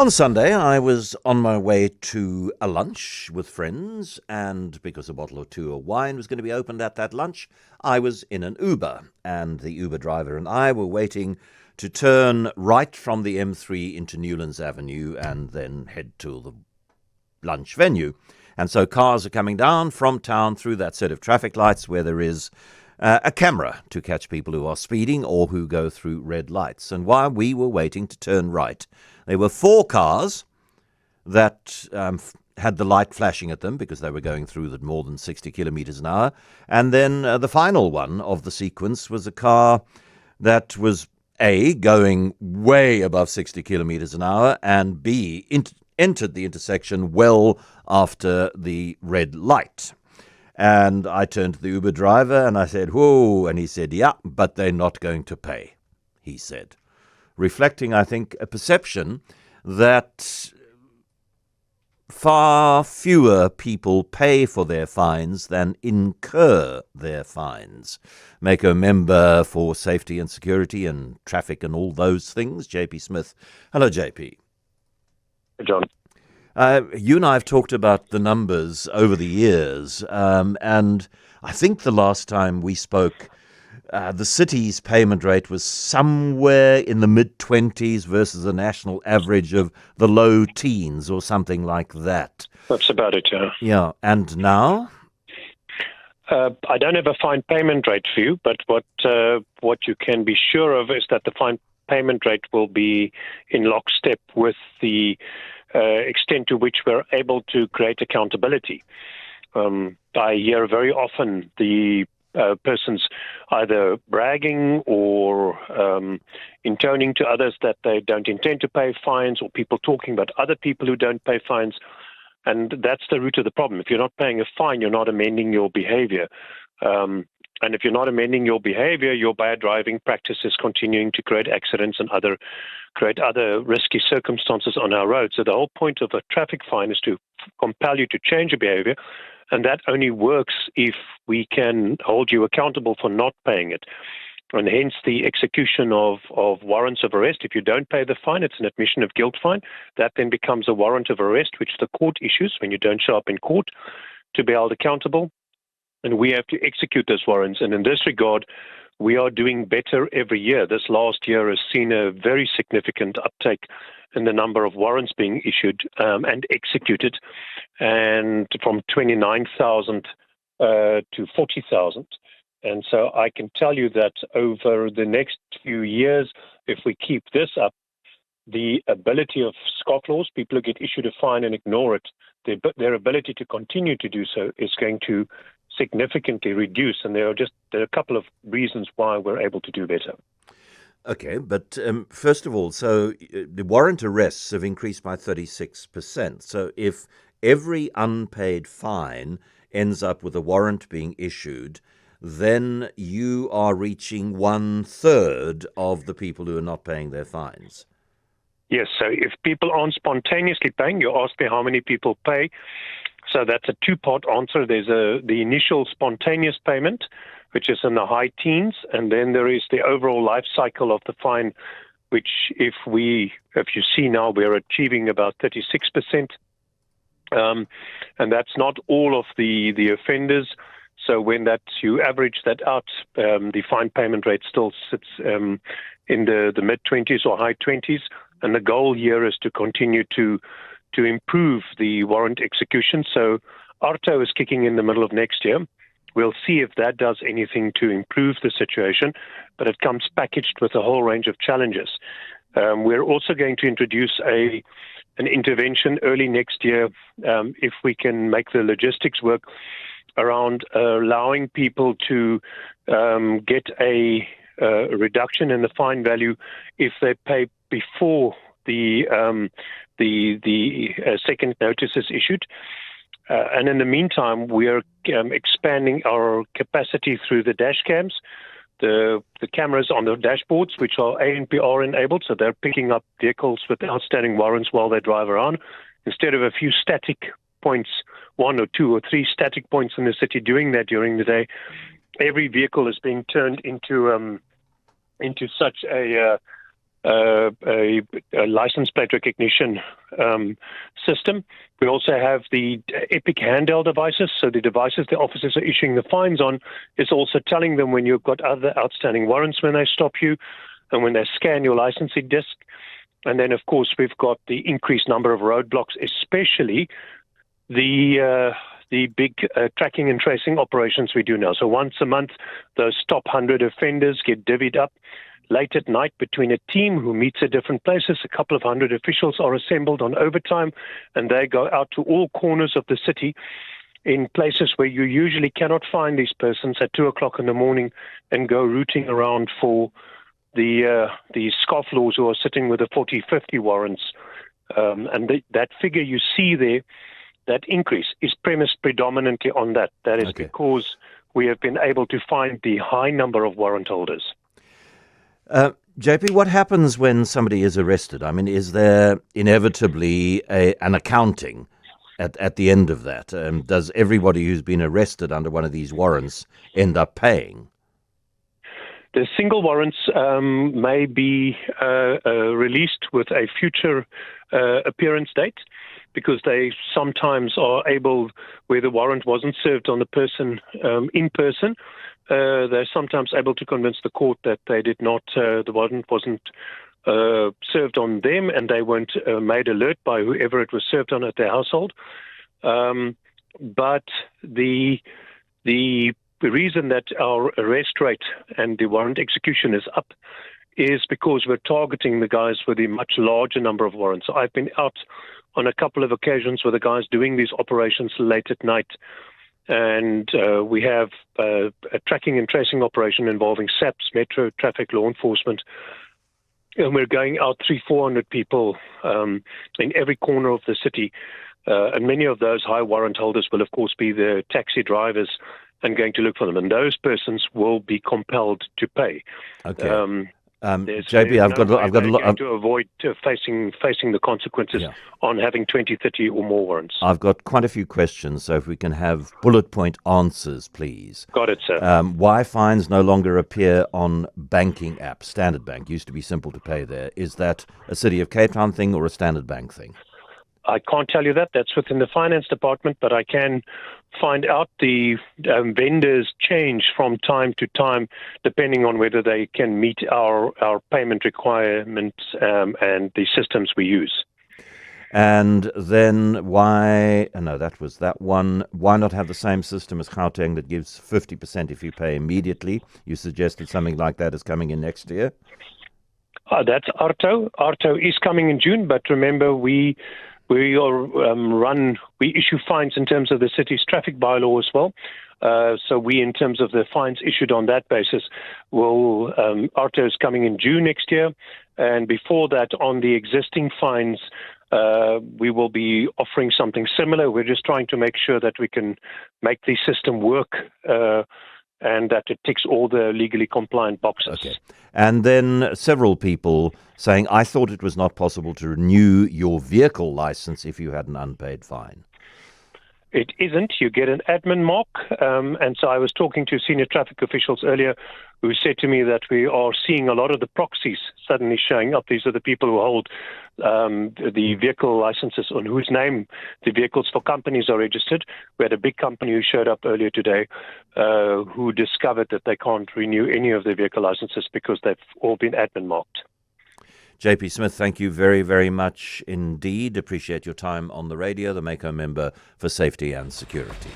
On Sunday, I was on my way to a lunch with friends, and because a bottle or two of wine was going to be opened at that lunch, I was in an Uber, and the Uber driver and I were waiting to turn right from the M3 into Newlands Avenue and then head to the lunch venue. And so cars are coming down from town through that set of traffic lights where there is a camera to catch people who are speeding or who go through red lights. And while we were waiting to turn right, there were 4 cars that had the light flashing at them because they were going through at more than 60 kilometers an hour. And then the final one of the sequence was a car that was A, going way above 60 kilometers an hour, and B, entered the intersection well after the red light. And I turned to the Uber driver and I said, "Whoa," and he said, "Yeah, but they're not going to pay," he said. Reflecting, I think, a perception that far fewer people pay for their fines than incur their fines. Mayoral Member for Safety and Security and Traffic and all those things, JP Smith. Hello, JP. Hey, John. You and I have talked about the numbers over the years, and I think the last time we spoke, the city's payment rate was somewhere in the mid-20s versus a national average of the low teens or something like that. That's about it, yeah. Yeah, and now? I don't have a fine payment rate for you, but what you can be sure of is that the fine payment rate will be in lockstep with the extent to which we're able to create accountability. I hear very often the persons either bragging or intoning to others that they don't intend to pay fines, or people talking about other people who don't pay fines. And that's the root of the problem. If you're not paying a fine, you're not amending your behavior. And if you're not amending your behavior, your bad driving practices continuing to create accidents and create other risky circumstances on our roads. So the whole point of a traffic fine is to compel you to change your behavior. And that only works if we can hold you accountable for not paying it. And hence the execution of warrants of arrest. If you don't pay the fine, it's an admission of guilt fine. That then becomes a warrant of arrest, which the court issues when you don't show up in court to be held accountable. And we have to execute those warrants. And in this regard, we are doing better every year. This last year has seen a very significant uptake in the number of warrants being issued and executed, and from 29,000 to 40,000. And so I can tell you that over the next few years, if we keep this up, the ability of scofflaws, people who get issued a fine and ignore it, their ability to continue to do so is going to significantly reduce. And there are a couple of reasons why we're able to do better. Okay, but first of all, so the warrant arrests have increased by 36%. So if every unpaid fine ends up with a warrant being issued, then you are reaching 1/3 of the people who are not paying their fines. Yes, so if people aren't spontaneously paying, you ask me how many people pay. So that's a 2-part answer. There's the initial spontaneous payment, which is in the high teens, and then there is the overall life cycle of the fine, which if you see now, we're achieving about 36%. And that's not all of the offenders. So when you average that out, the fine payment rate still sits in the mid-20s or high 20s. And the goal here is to continue to improve the warrant execution. So ARTO is kicking in the middle of next year. We'll see if that does anything to improve the situation, but it comes packaged with a whole range of challenges. We're also going to introduce an intervention early next year, if we can make the logistics work, around allowing people to get a reduction in the fine value if they pay before the second notice is issued. And in the meantime, we are expanding our capacity through the dash cams, the cameras on the dashboards, which are ANPR enabled, so they're picking up vehicles with outstanding warrants while they drive around. Instead of a few static points, 1 or 2 or 3 static points in the city doing that during the day, every vehicle is being turned into such a a license plate recognition system. We also have the Epic handheld devices. So the devices the officers are issuing the fines on is also telling them when you've got other outstanding warrants when they stop you and when they scan your licensing disc. And then, of course, we've got the increased number of roadblocks, especially the big tracking and tracing operations we do now. So once a month, those top 100 offenders get divvied up late at night between a team who meets at different places. A couple of hundred officials are assembled on overtime, and they go out to all corners of the city in places where you usually cannot find these persons at 2 o'clock in the morning and go rooting around for the scofflaws who are sitting with the 40, 50 warrants. That figure you see there, that increase is premised predominantly on that. That is because we have been able to find the high number of warrant holders. JP, what happens when somebody is arrested? I mean, is there inevitably an accounting at the end of that? Does everybody who's been arrested under one of these warrants end up paying? The single warrants may be released with a future appearance date, because they sometimes are able, where the warrant wasn't served on the person in person, they're sometimes able to convince the court that they did not, the warrant wasn't served on them and they weren't made alert by whoever it was served on at their household. But the reason that our arrest rate and the warrant execution is up is because we're targeting the guys with a much larger number of warrants. So I've been out on a couple of occasions with the guys doing these operations late at night, and we have a tracking and tracing operation involving SAPS, Metro Traffic Law Enforcement, and we're going out 300-400 people in every corner of the city, and many of those high warrant holders will of course be the taxi drivers and going to look for them, and those persons will be compelled to pay. Okay. JP, I've got a lot to avoid facing the consequences on having 20, 30 or more warrants. I've got quite a few questions, so if we can have bullet point answers, please. Got it, sir. Why fines no longer appear on banking apps? Standard Bank used to be simple to pay there. Is that a City of Cape Town thing or a Standard Bank thing? I can't tell you that. That's within the finance department, but I can find out. The vendors change from time to time depending on whether they can meet our payment requirements and the systems we use. And then why, that was that one. Why not have the same system as Gauteng that gives 50% if you pay immediately? You suggested something like that is coming in next year. That's ARTO. ARTO is coming in June, but remember we issue fines in terms of the city's traffic bylaw as well. So we, in terms of the fines issued on that basis, ARTO is coming in June next year. And before that, on the existing fines, we will be offering something similar. We're just trying to make sure that we can make the system work and that it ticks all the legally compliant boxes. Okay. And then several people saying, I thought it was not possible to renew your vehicle license if you had an unpaid fine. It isn't. You get an admin mark. And so I was talking to senior traffic officials earlier who said to me that we are seeing a lot of the proxies suddenly showing up. These are the people who hold the vehicle licenses on whose name the vehicles for companies are registered. We had a big company who showed up earlier today who discovered that they can't renew any of their vehicle licenses because they've all been admin marked. JP Smith, thank you very, very much indeed. Appreciate your time on the radio, the Maytham Member for Safety and Security.